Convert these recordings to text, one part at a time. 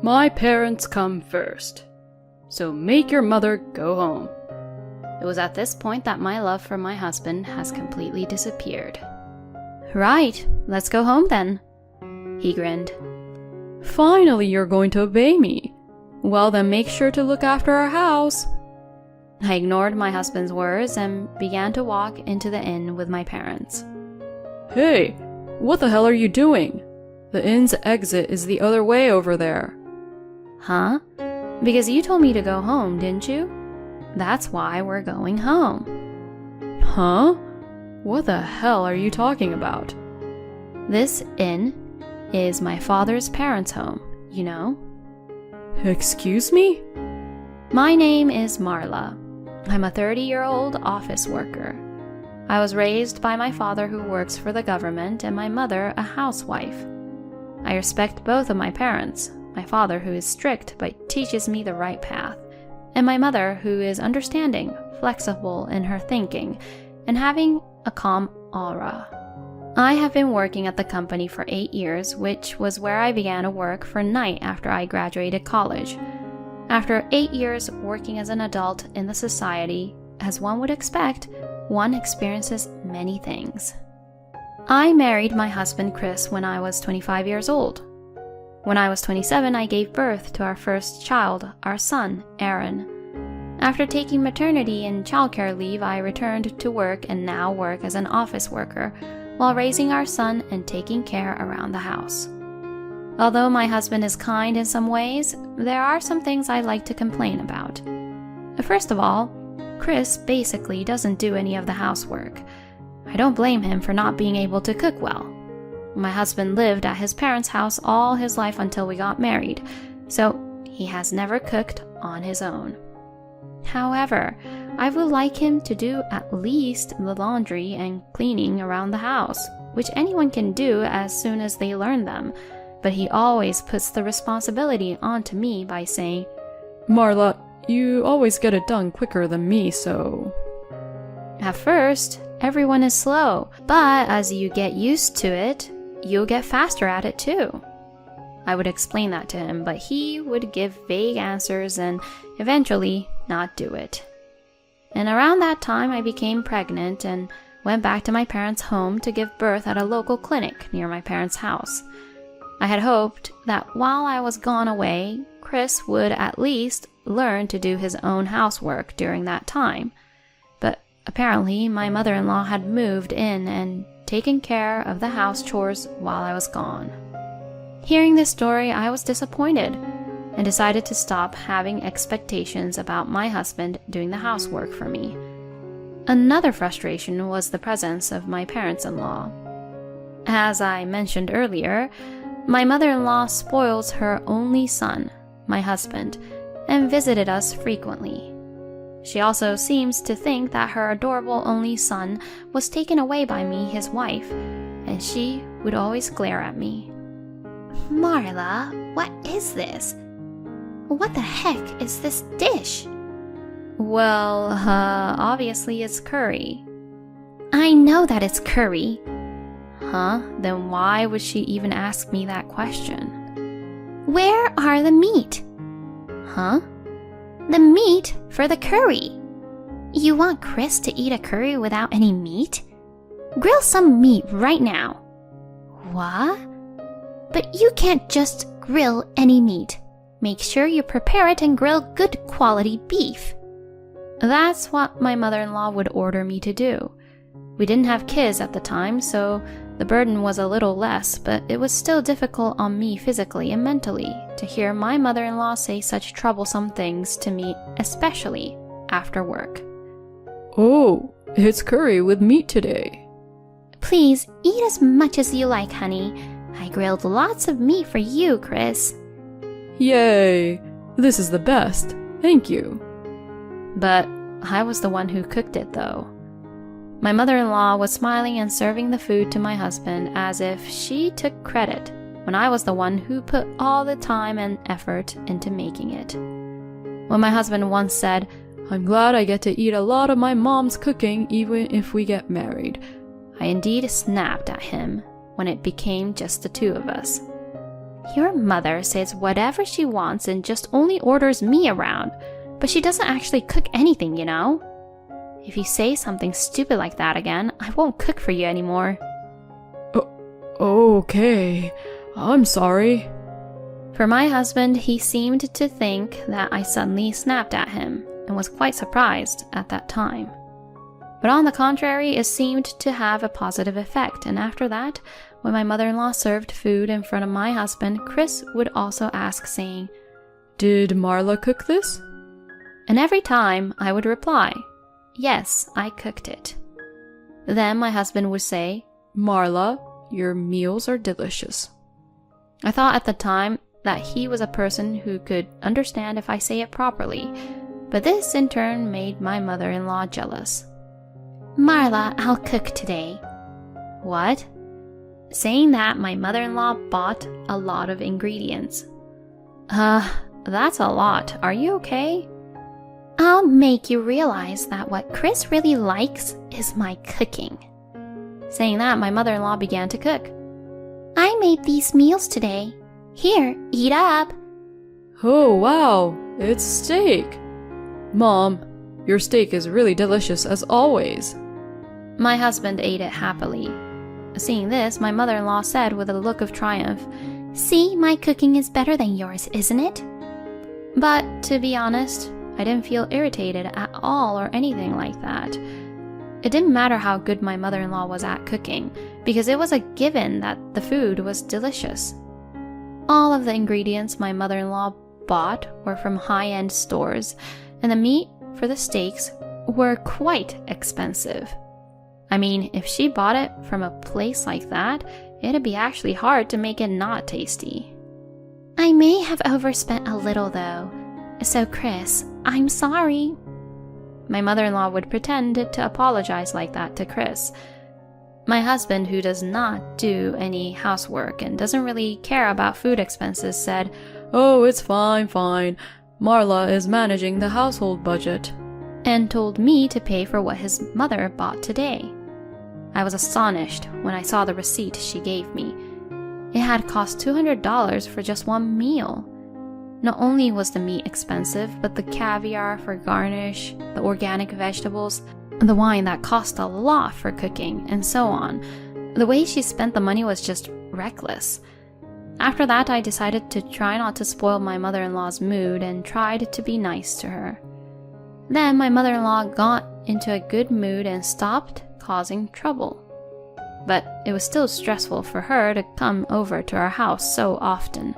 My parents come first, so make your mother go home. It was at this point that my love for my husband has completely disappeared. Right, let's go home then, he grinned. Finally, you're going to obey me. Well, then make sure to look after our house. I ignored my husband's words and began to walk into the inn with my parents. Hey, what the hell are you doing? The inn's exit is the other way over there. Huh? Because you told me to go home, didn't you? That's why we're going home. Huh? What the hell are you talking about? This inn is my father's parents' home, you know? Excuse me? My name is Marla. I'm a 30-year-old office worker. I was raised by my father who works for the government and my mother a housewife. I respect both of my parents, my father who is strict but teaches me the right path, and my mother who is understanding, flexible in her thinking, and having a calm aura. I have been working at the company for 8 years, which was where I began to work for night after I graduated college. After 8 years working as an adult in the society, as one would expect, one experiences many things. I married my husband Chris when I was 25 years old. When I was 27, I gave birth to our first child, our son, Aaron. After taking maternity and childcare leave, I returned to work and now work as an office worker while raising our son and taking care around the house. Although my husband is kind in some ways, there are some things I like to complain about. First of all, Chris basically doesn't do any of the housework. I don't blame him for not being able to cook well. My husband lived at his parents' house all his life until we got married, so he has never cooked on his own. However, I would like him to do at least the laundry and cleaning around the house, which anyone can do as soon as they learn them, but he always puts the responsibility onto me by saying, Marla, you always get it done quicker than me, so... At first, everyone is slow, but as you get used to it, you'll get faster at it too. I would explain that to him, but he would give vague answers and eventually not do it. And around that time, I became pregnant and went back to my parents' home to give birth at a local clinic near my parents' house. I had hoped that while I was gone away, Chris would at least learn to do his own housework during that time. But apparently, my mother-in-law had moved in and taken care of the house chores while I was gone. Hearing this story, I was disappointed and decided to stop having expectations about my husband doing the housework for me. Another frustration was the presence of my parents-in-law. As I mentioned earlier, my mother-in-law spoils her only son, my husband, and visited us frequently. She also seems to think that her adorable only son was taken away by me, his wife, and she would always glare at me. Marla, what is this? What the heck is this dish? Well, obviously it's curry. I know that it's curry. Huh? Then why would she even ask me that question? Where are the meat? Huh? The meat for the curry. You want Chris to eat a curry without any meat? Grill some meat right now. What? But you can't just grill any meat. Make sure you prepare it and grill good quality beef. That's what my mother-in-law would order me to do. We didn't have kids at the time, so the burden was a little less, but it was still difficult on me physically and mentally to hear my mother-in-law say such troublesome things to me, especially after work. Oh, it's curry with meat today. Please eat as much as you like, honey. I grilled lots of meat for you, Chris. Yay! This is the best. Thank you. But I was the one who cooked it, though. My mother-in-law was smiling and serving the food to my husband as if she took credit when I was the one who put all the time and effort into making it. When my husband once said, I'm glad I get to eat a lot of my mom's cooking even if we get married, I indeed snapped at him when it became just the two of us. Your mother says whatever she wants and just only orders me around, but she doesn't actually cook anything, you know? If you say something stupid like that again, I won't cook for you anymore. Okay, I'm sorry. For my husband, he seemed to think that I suddenly snapped at him and was quite surprised at that time. But on the contrary, it seemed to have a positive effect, and after that, when my mother-in-law served food in front of my husband, Chris would also ask, saying, Did Marla cook this? And every time I would reply, yes, I cooked it. Then my husband would say, Marla, your meals are delicious. I thought at the time that he was a person who could understand if I say it properly, but this in turn made my mother-in-law jealous. Marla, I'll cook today. What? Saying that, my mother-in-law bought a lot of ingredients. That's a lot. Are you okay? I'll make you realize that what Chris really likes is my cooking. Saying that, my mother-in-law began to cook. I made these meals today. Here, eat up. Oh, wow, it's steak. Mom, your steak is really delicious as always. My husband ate it happily. Seeing this, my mother-in-law said with a look of triumph, See, my cooking is better than yours, isn't it? But to be honest, I didn't feel irritated at all or anything like that. It didn't matter how good my mother-in-law was at cooking, because it was a given that the food was delicious. All of the ingredients my mother-in-law bought were from high-end stores, and the meat for the steaks were quite expensive. I mean, if she bought it from a place like that, it'd be actually hard to make it not tasty. I may have overspent a little though, so Chris, I'm sorry. My mother-in-law would pretend to apologize like that to Chris. My husband, who does not do any housework and doesn't really care about food expenses, said, Oh, it's fine. Marla is managing the household budget. And told me to pay for what his mother bought today. I was astonished when I saw the receipt she gave me. It had cost $200 for just one meal. Not only was the meat expensive, but the caviar for garnish, the organic vegetables, the wine that cost a lot for cooking, and so on. The way she spent the money was just reckless. After that, I decided to try not to spoil my mother-in-law's mood and tried to be nice to her. Then my mother-in-law got into a good mood and stopped causing trouble. But it was still stressful for her to come over to our house so often.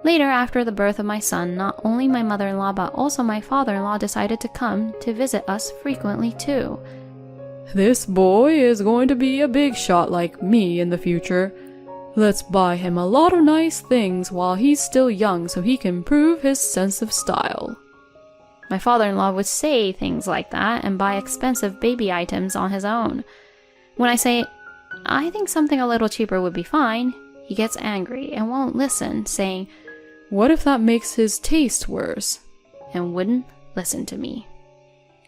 Later, after the birth of my son, not only my mother-in-law but also my father-in-law decided to come to visit us frequently too. This boy is going to be a big shot like me in the future. Let's buy him a lot of nice things while he's still young so he can prove his sense of style. My father-in-law would say things like that and buy expensive baby items on his own. When I say, I think something a little cheaper would be fine, he gets angry and won't listen, saying, What if that makes his taste worse? And wouldn't listen to me.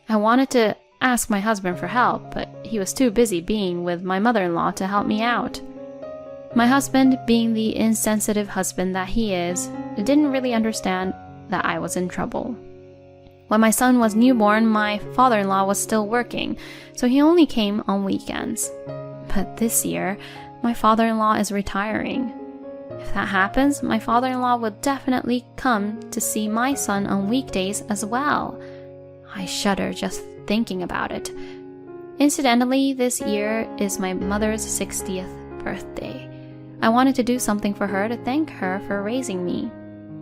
I wanted to ask my husband for help, but he was too busy being with my mother-in-law to help me out. My husband, being the insensitive husband that he is, didn't really understand that I was in trouble. When my son was newborn, my father-in-law was still working, so he only came on weekends. But this year, my father-in-law is retiring. If that happens, my father-in-law will definitely come to see my son on weekdays as well. I shudder just thinking about it. Incidentally, this year is my mother's 60th birthday. I wanted to do something for her to thank her for raising me.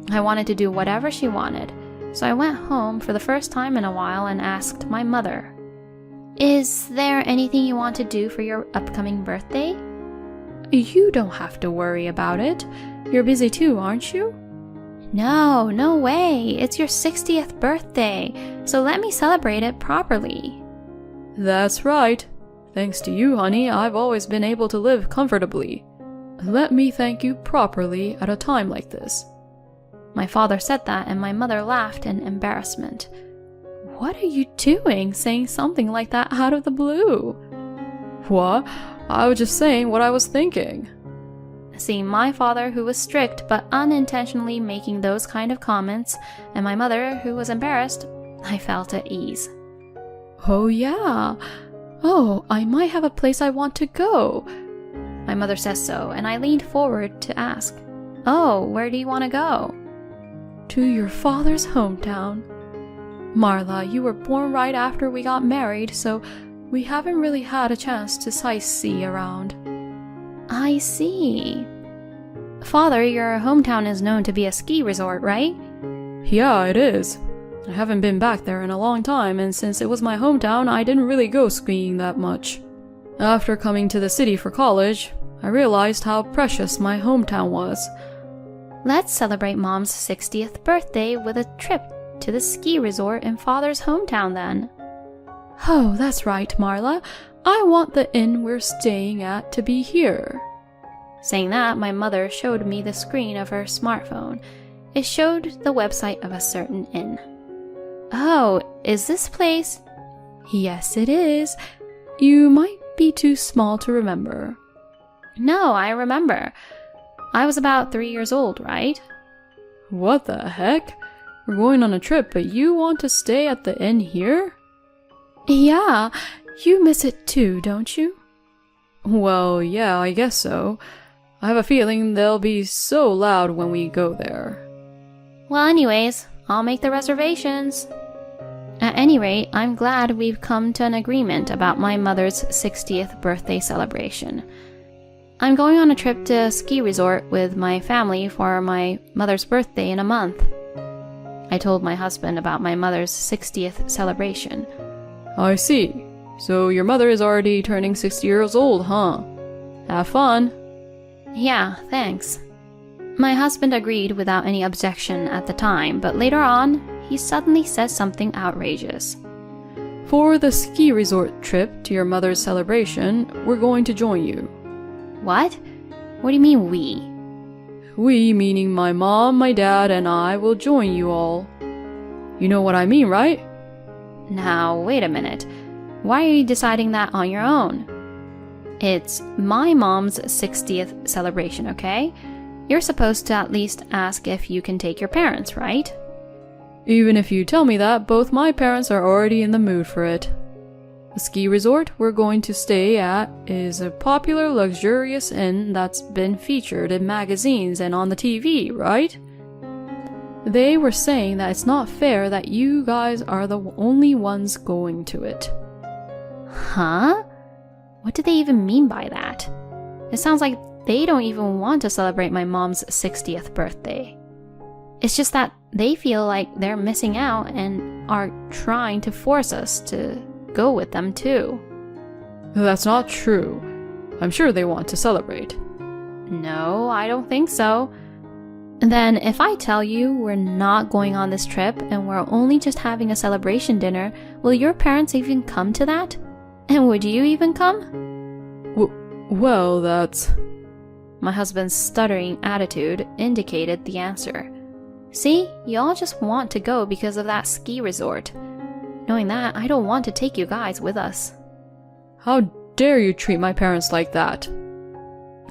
I wanted to do whatever she wanted. So I went home for the first time in a while and asked my mother, Is there anything you want to do for your upcoming birthday? You don't have to worry about it. You're busy too, aren't you? No way. It's your 60th birthday, so let me celebrate it properly. That's right. Thanks to you, honey, I've always been able to live comfortably. Let me thank you properly at a time like this. My father said that, and my mother laughed in embarrassment. What are you doing, saying something like that out of the blue? What? I was just saying what I was thinking. Seeing my father, who was strict but unintentionally making those kind of comments, and my mother, who was embarrassed, I felt at ease. Oh yeah. Oh, I might have a place I want to go. My mother says so, and I leaned forward to ask, "Oh, where do you want to go?" To your father's hometown. Marla, you were born right after we got married, so we haven't really had a chance to sightsee around. I see. Father, your hometown is known to be a ski resort, right? Yeah, it is. I haven't been back there in a long time, and since it was my hometown, I didn't really go skiing that much. After coming to the city for college, I realized how precious my hometown was. Let's celebrate Mom's 60th birthday with a trip to the ski resort in Father's hometown then. Oh, that's right, Marla. I want the inn we're staying at to be here. Saying that, my mother showed me the screen of her smartphone. It showed the website of a certain inn. Oh, is this place? Yes, it is. You might be too small to remember. No, I remember. I was about 3 years old, right? What the heck? We're going on a trip, but you want to stay at the inn here? Yeah, you miss it too, don't you? Well, yeah, I guess so. I have a feeling they'll be so loud when we go there. Well, anyways, I'll make the reservations. At any rate, I'm glad we've come to an agreement about my mother's 60th birthday celebration. I'm going on a trip to a ski resort with my family for my mother's birthday in a month. I told my husband about my mother's 60th celebration. I see. So your mother is already turning 60 years old, huh? Have fun. Yeah, thanks. My husband agreed without any objection at the time, but later on, he suddenly says something outrageous. For the ski resort trip to your mother's celebration, we're going to join you. What? What do you mean we? We, meaning my mom, my dad, and I, will join you all. You know what I mean, right? Now, wait a minute. Why are you deciding that on your own? It's my mom's 60th celebration, okay? You're supposed to at least ask if you can take your parents, right? Even if you tell me that, both my parents are already in the mood for it. The ski resort we're going to stay at is a popular, luxurious inn that's been featured in magazines and on the TV, right? They were saying that it's not fair that you guys are the only ones going to it. Huh? What do they even mean by that? It sounds like they don't even want to celebrate my mom's 60th birthday. It's just that they feel like they're missing out and are trying to force us to go with them too. That's not true. I'm sure they want to celebrate. No, I don't think so. Then if I tell you we're not going on this trip and we're only just having a celebration dinner, will your parents even come to that? And would you even come? Well, that's... My husband's stuttering attitude indicated the answer. See, you all just want to go because of that ski resort. Knowing that, I don't want to take you guys with us. How dare you treat my parents like that?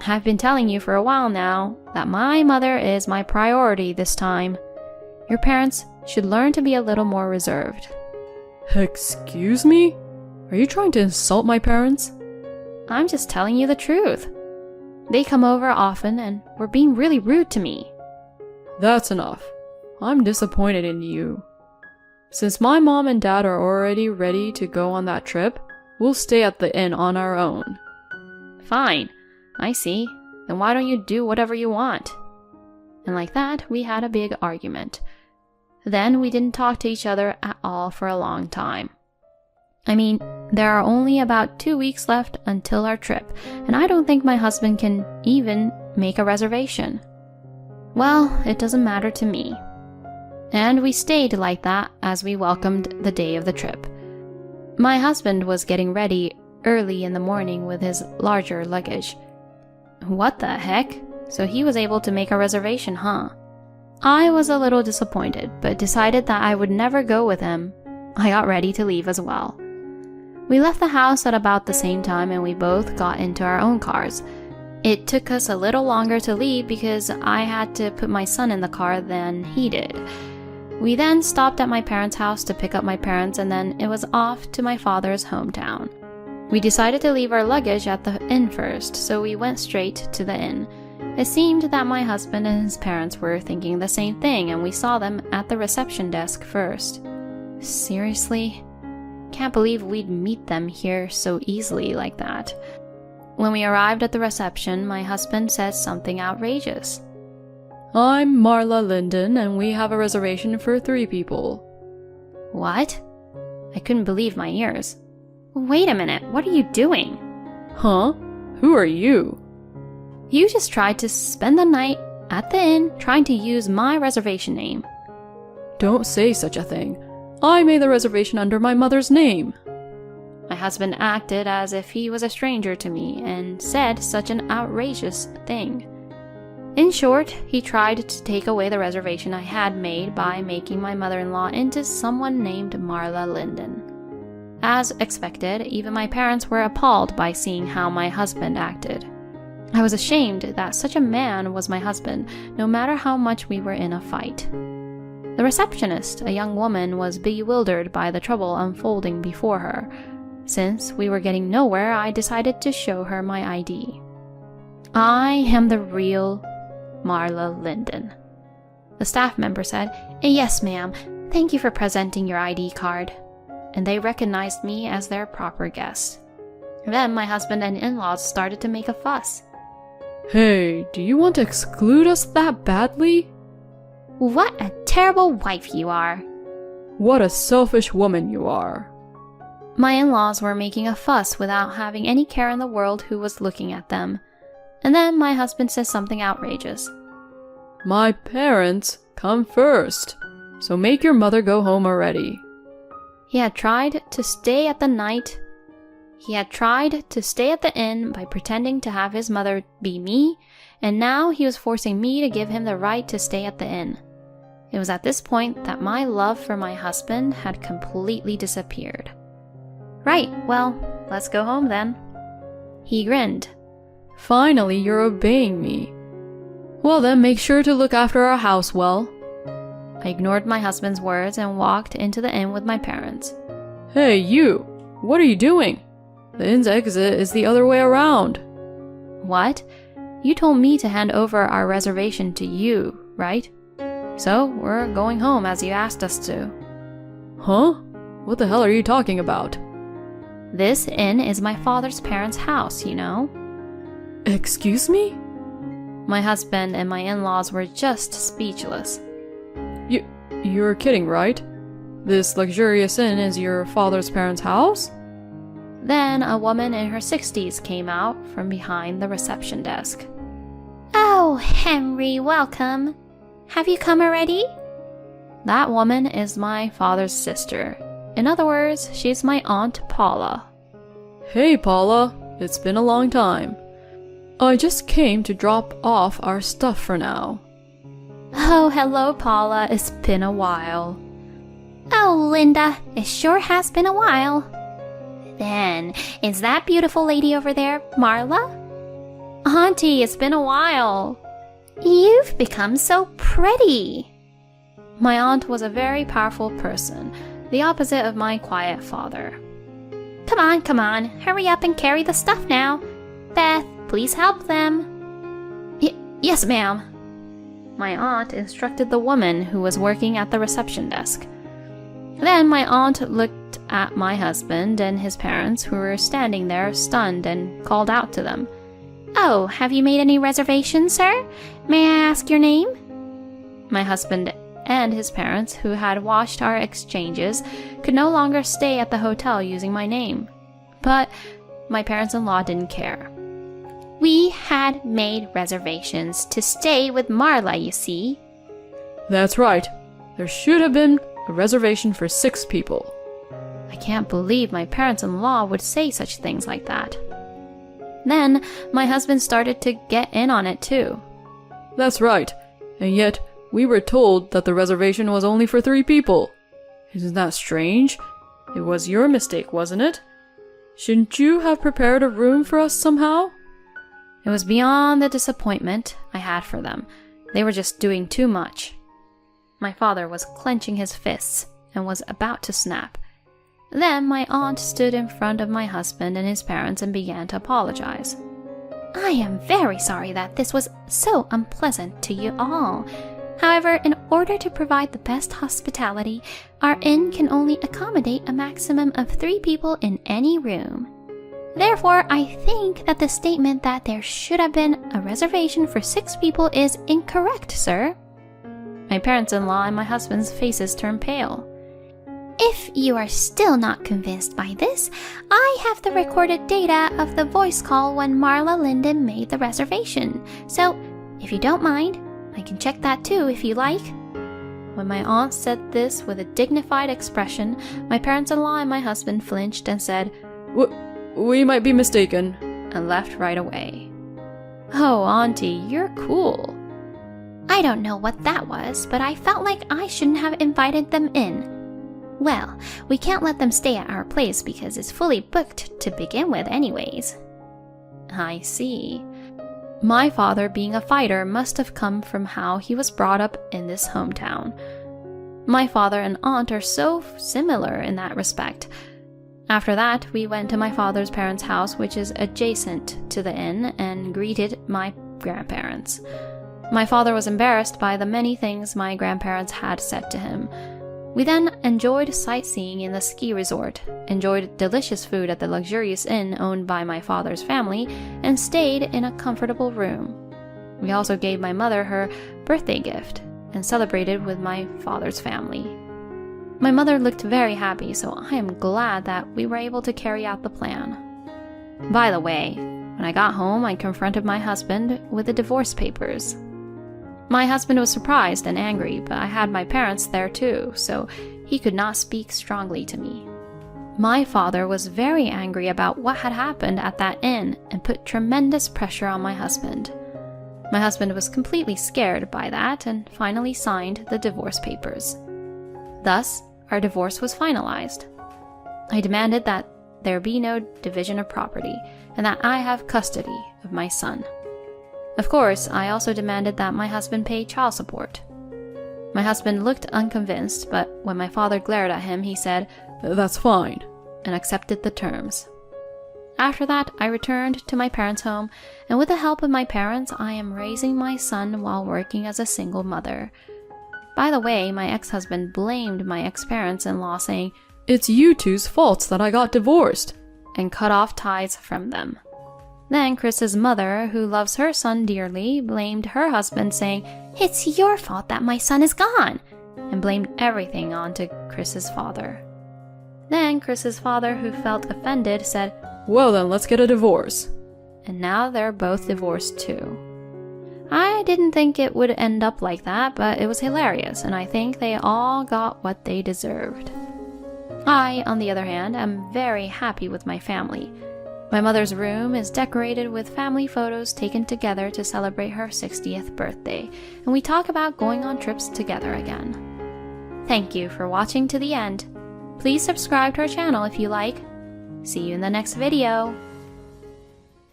I've been telling you for a while now that my mother is my priority this time. Your parents should learn to be a little more reserved. Excuse me? Are you trying to insult my parents? I'm just telling you the truth. They come over often and were being really rude to me. That's enough. I'm disappointed in you. Since my mom and dad are already ready to go on that trip, we'll stay at the inn on our own. Fine. I see. Then why don't you do whatever you want? And like that, we had a big argument. Then we didn't talk to each other at all for a long time. I mean, there are only about 2 weeks left until our trip, and I don't think my husband can even make a reservation. Well, it doesn't matter to me. And we stayed like that as we welcomed the day of the trip. My husband was getting ready early in the morning with his larger luggage. What the heck? So he was able to make a reservation, huh? I was a little disappointed, but decided that I would never go with him. I got ready to leave as well. We left the house at about the same time and we both got into our own cars. It took us a little longer to leave because I had to put my son in the car than he did. We then stopped at my parents' house to pick up my parents, and then it was off to my father's hometown. We decided to leave our luggage at the inn first, so we went straight to the inn. It seemed that my husband and his parents were thinking the same thing, and we saw them at the reception desk first. Seriously? Can't believe we'd meet them here so easily like that. When we arrived at the reception, my husband said something outrageous. I'm Marla Linden, and we have a reservation for 3 people. What? I couldn't believe my ears. Wait a minute, what are you doing? Huh? Who are you? You just tried to spend the night at the inn trying to use my reservation name. Don't say such a thing. I made the reservation under my mother's name. My husband acted as if he was a stranger to me and said such an outrageous thing. In short, he tried to take away the reservation I had made by making my mother-in-law into someone named Marla Linden. As expected, even my parents were appalled by seeing how my husband acted. I was ashamed that such a man was my husband, no matter how much we were in a fight. The receptionist, a young woman, was bewildered by the trouble unfolding before her. Since we were getting nowhere, I decided to show her my ID. I am the real Marla Linden. The staff member said, "Yes, ma'am. Thank you for presenting your ID card." And they recognized me as their proper guest. Then my husband and in-laws started to make a fuss. Hey, do you want to exclude us that badly? What a terrible wife you are. What a selfish woman you are. My in-laws were making a fuss without having any care in the world who was looking at them. And then my husband says something outrageous. My parents come first, so make your mother go home already. He had tried to stay at the inn by pretending to have his mother be me, and now he was forcing me to give him the right to stay at the inn. It was at this point that my love for my husband had completely disappeared. Right, well, let's go home then. He grinned. Finally, you're obeying me. Well then, make sure to look after our house well. I ignored my husband's words and walked into the inn with my parents. Hey, you! What are you doing? The inn's exit is the other way around. What? You told me to hand over our reservation to you, right? So, we're going home as you asked us to. Huh? What the hell are you talking about? This inn is my father's parents' house, you know. Excuse me? My husband and my in-laws were just speechless. You're kidding, right? This luxurious inn is your father's parents' house? Then a woman in her 60s came out from behind the reception desk. Oh, Henry, welcome. Have you come already? That woman is my father's sister. In other words, she's my Aunt Paula. Hey, Paula. It's been a long time. I just came to drop off our stuff for now. Oh, hello, Paula. It's been a while. Oh, Linda, it sure has been a while. Then, is that beautiful lady over there Marla? Auntie, it's been a while. You've become so pretty. My aunt was a very powerful person, the opposite of my quiet father. Come on, hurry up and carry the stuff now. Beth, please help them. Yes, ma'am. My aunt instructed the woman who was working at the reception desk. Then my aunt looked at my husband and his parents, who were standing there stunned, and called out to them. Oh, have you made any reservations, sir? May I ask your name? My husband and his parents, who had watched our exchanges, could no longer stay at the hotel using my name. But my parents-in-law didn't care. We had made reservations to stay with Marla, you see. That's right. There should have been a reservation for 6 people. I can't believe my parents-in-law would say such things like that. Then my husband started to get in on it too. That's right. And yet, we were told that the reservation was only for 3 people. Isn't that strange? It was your mistake, wasn't it? Shouldn't you have prepared a room for us somehow? It was beyond the disappointment I had for them. They were just doing too much. My father was clenching his fists and was about to snap. Then my aunt stood in front of my husband and his parents and began to apologize. I am very sorry that this was so unpleasant to you all. However, in order to provide the best hospitality, our inn can only accommodate a maximum of 3 people in any room. Therefore, I think that the statement that there should have been a reservation for 6 people is incorrect, sir. My parents-in-law and my husband's faces turned pale. If you are still not convinced by this, I have the recorded data of the voice call when Marla Linden made the reservation. So, if you don't mind, I can check that too if you like. When my aunt said this with a dignified expression, my parents-in-law and my husband flinched and said, We might be mistaken, and left right away. Oh, Auntie, you're cool. I don't know what that was, but I felt like I shouldn't have invited them in. Well, we can't let them stay at our place because it's fully booked to begin with anyways. I see. My father, being a fighter, must have come from how he was brought up in this hometown. My father and aunt are so similar in that respect. After that, we went to my father's parents' house, which is adjacent to the inn, and greeted my grandparents. My father was embarrassed by the many things my grandparents had said to him. We then enjoyed sightseeing in the ski resort, enjoyed delicious food at the luxurious inn owned by my father's family, and stayed in a comfortable room. We also gave my mother her birthday gift and celebrated with my father's family. My mother looked very happy, so I am glad that we were able to carry out the plan. By the way, when I got home, I confronted my husband with the divorce papers. My husband was surprised and angry, but I had my parents there too, so he could not speak strongly to me. My father was very angry about what had happened at that inn and put tremendous pressure on my husband. My husband was completely scared by that and finally signed the divorce papers. Thus, our divorce was finalized. I demanded that there be no division of property and that I have custody of my son. Of course, I also demanded that my husband pay child support. My husband looked unconvinced, but when my father glared at him, he said, That's fine, and accepted the terms. After that, I returned to my parents' home, and with the help of my parents, I am raising my son while working as a single mother. By the way, my ex-husband blamed my ex-parents-in-law, saying, It's you two's fault that I got divorced, and cut off ties from them. Then Chris's mother, who loves her son dearly, blamed her husband, saying, It's your fault that my son is gone, and blamed everything onto Chris's father. Then Chris's father, who felt offended, said, Well then, let's get a divorce. And now they're both divorced too. I didn't think it would end up like that, but it was hilarious, and I think they all got what they deserved. I, on the other hand, am very happy with my family. My mother's room is decorated with family photos taken together to celebrate her 60th birthday, and we talk about going on trips together again. Thank you for watching to the end. Please subscribe to our channel if you like. See you in the next video.